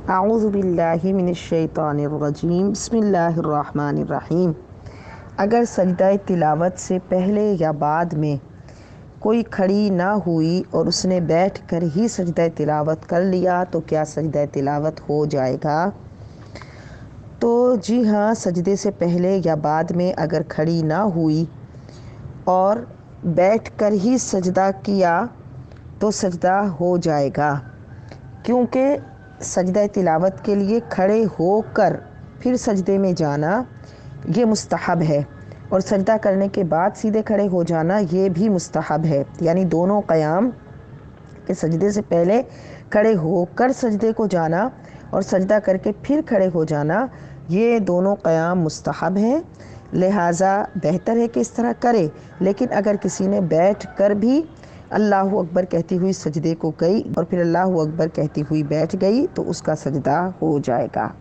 अऊज़ु बिल्लाहि मिनश्शैतानिर्रजीम बिस्मिल्लाहिर्रहमानिर्रहीम। अगर सजदा तिलावत से पहले या बाद में कोई खड़ी ना हुई और उसने बैठ कर ही सजदा तिलावत कर लिया तो क्या सजदा तिलावत हो जाएगा? तो जी हाँ, सजदे से पहले या बाद में अगर खड़ी ना हुई और बैठ कर ही सजदा किया तो सजदा हो जाएगा, क्योंकि सजदा तिलावत के लिए खड़े होकर फिर सजदे में जाना ये मुस्तहब है, और सजदा करने के बाद सीधे खड़े हो जाना ये भी मुस्तहब है। यानी दोनों क़याम के सजदे से पहले खड़े होकर सजदे को जाना और सजदा करके फिर खड़े हो जाना, ये दोनों क़याम मुस्तहब हैं। लिहाजा बेहतर है कि इस तरह करे। लेकिन अगर किसी ने बैठ कर भी अल्लाहु अकबर कहती हुई सजदे को गई और फिर अल्लाहु अकबर कहती हुई बैठ गई तो उसका सजदा हो जाएगा।